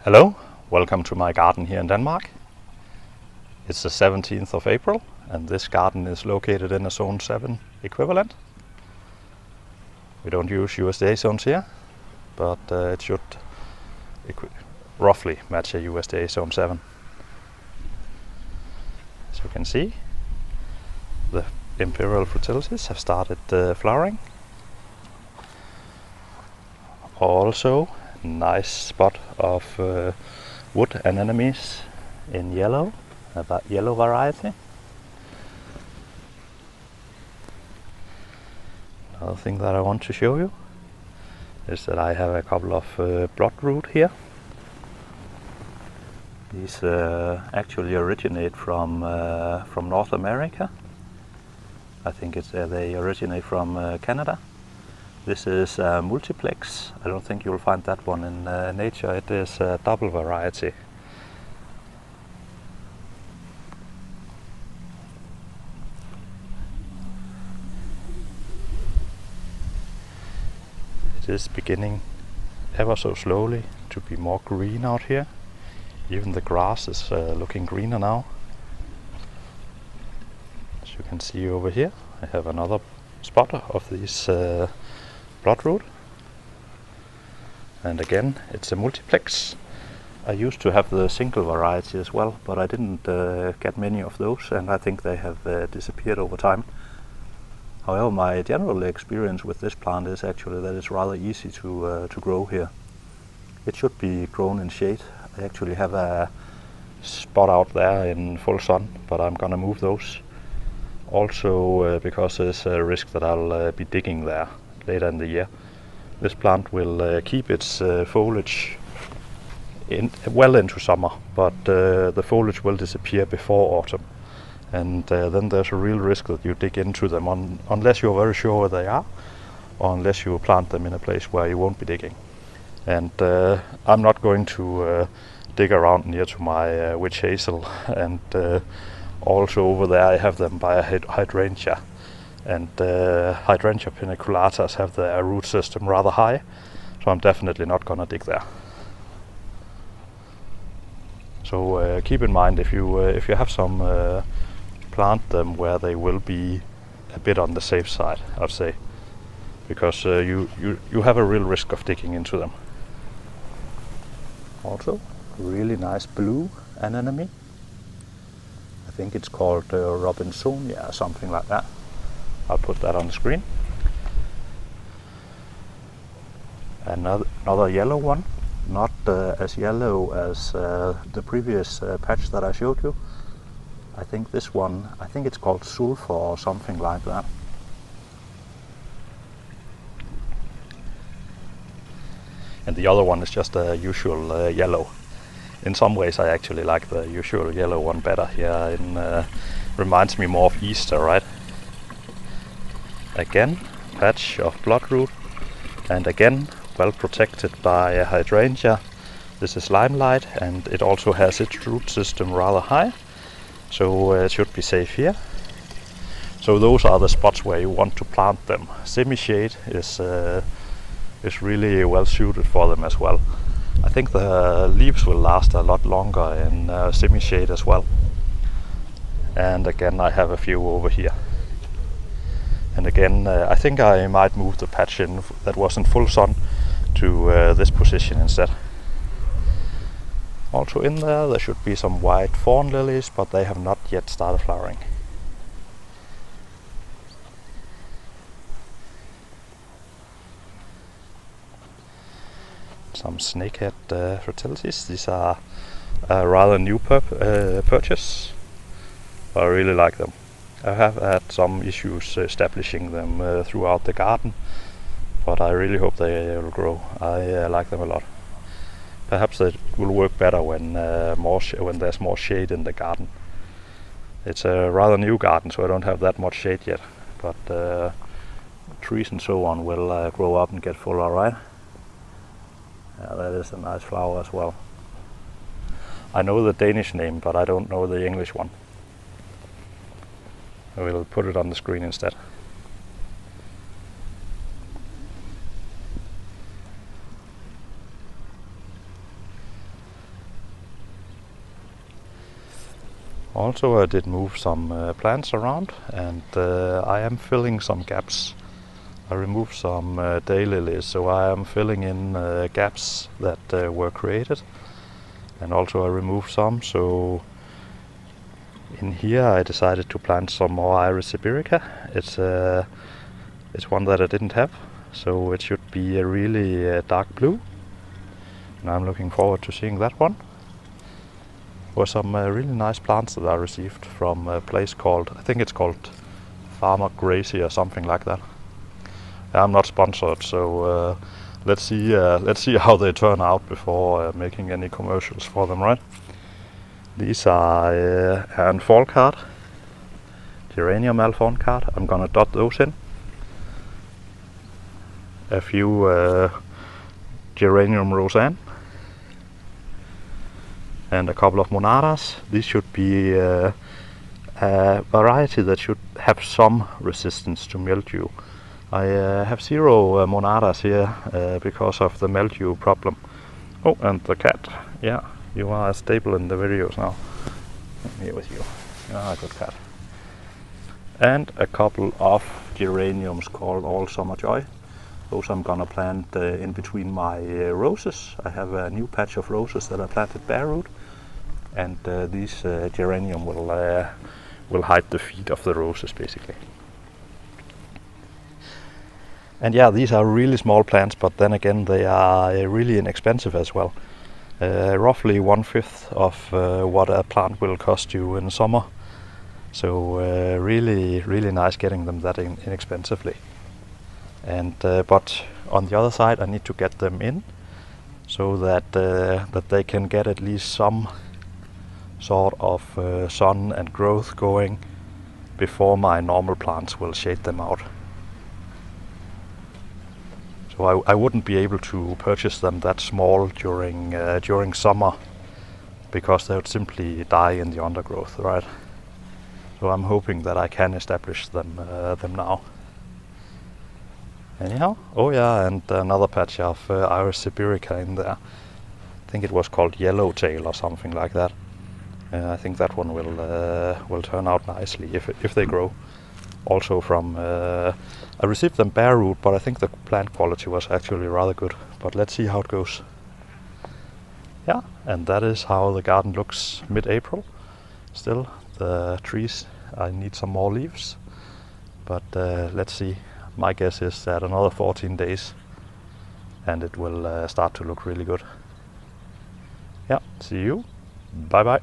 Hello, welcome to my garden here in Denmark. It's the 17th of April and this garden is located in a Zone 7 equivalent. We don't use USDA zones here, but it should roughly match a USDA Zone 7. As you can see, the imperial frutillaceae have started flowering. Also, nice spot of wood anemones in yellow, a yellow variety. Another thing that I want to show you is that I have a couple of bloodroot here. These actually originate from North America. I think they originate from Canada. This is Multiplex. I don't think you'll find that one in nature. It is a double variety. It is beginning ever so slowly to be more green out here. Even the grass is looking greener now. As you can see over here, I have another spot of these bloodroot, and again it's a multiplex. I used to have the single variety as well, but I didn't get many of those, and I think they have disappeared over time. However, my general experience with this plant is actually that it's rather easy to grow here. It should be grown in shade. I actually have a spot out there in full sun, but I'm gonna move those. Also because there's a risk that I'll be digging there later in the year. This plant will keep its foliage well into summer, but the foliage will disappear before autumn. And then there's a real risk that you dig into them unless you're very sure where they are, or unless you plant them in a place where you won't be digging. And I'm not going to dig around near to my witch hazel, and also over there I have them by a hydrangea, and hydrangea piniculatas have their root system rather high, so I'm definitely not gonna dig there. So keep in mind, if you have some, plant them where they will be a bit on the safe side, I'd say, because you have a real risk of digging into them. Also, really nice blue anemone. I think it's called Robinsonia or something like that. I'll put that on the screen. Another yellow one, not as yellow as the previous patch that I showed you. I think this one, I think it's called Sulfur or something like that. And the other one is just a usual yellow. In some ways I actually like the usual yellow one better. Yeah, it reminds me more of Easter, right? Again, patch of bloodroot, and again well protected by a hydrangea. This is limelight, and it also has its root system rather high, so it should be safe here. So those are the spots where you want to plant them. Semi-shade is really well suited for them as well. I think the leaves will last a lot longer in semi-shade as well. And again I have a few over here. And again I think I might move the patch in that was in full sun to this position instead. Also in there should be some white thorn lilies, but they have not yet started flowering. Some snakehead frutillaceae. These are a rather new purchase. I really like them. I have had some issues establishing them throughout the garden, but I really hope they will grow. I like them a lot. Perhaps it will work better when there's more shade in the garden. It's a rather new garden, so I don't have that much shade yet, but trees and so on will grow up and get full, alright? Yeah, that is a nice flower as well. I know the Danish name, but I don't know the English one. I will put it on the screen instead. Also, I did move some plants around, and I am filling some gaps. I removed some daylilies, so I am filling in gaps that were created. And also I removed some, so in here I decided to plant some more Iris sibirica. It's one that I didn't have, so it should be a really dark blue. And I'm looking forward to seeing that one. Were some really nice plants that I received from a place called, I think it's called Farmer Gracie or something like that. I'm not sponsored, so let's see how they turn out before making any commercials for them, right? These are an fall card, geranium alphorn card. I'm gonna dot those in. A few geranium roseanne. And a couple of monadas. These should be a variety that should have some resistance to mildew. I have 0 monadas here because of the mildew problem. Oh, and the cat. Yeah, you are stable in the videos now. I'm here with you. Ah, good cat. And a couple of geraniums called All Summer Joy. Those I'm gonna plant in between my roses. I have a new patch of roses that I planted bare root, and these geranium will hide the feet of the roses basically. And yeah, these are really small plants, but then again they are really inexpensive as well. Roughly 1/5 of what a plant will cost you in summer. So really nice getting them that inexpensively. And but on the other side, I need to get them in so that that they can get at least some sort of sun and growth going before my normal plants will shade them out. So I wouldn't be able to purchase them that small during summer, because they would simply die in the undergrowth, right? So I'm hoping that I can establish them now. Anyhow, oh yeah, and another patch of Iris sibirica in there. I think it was called Yellowtail or something like that. I think that one will turn out nicely if they grow. Also from I received them bare root, but I think the plant quality was actually rather good. But let's see how it goes. Yeah, and that is how the garden looks mid-April. Still, the trees, I need some more leaves, but let's see. My guess is that another 14 days and it will start to look really good. Yeah, see you. Bye bye.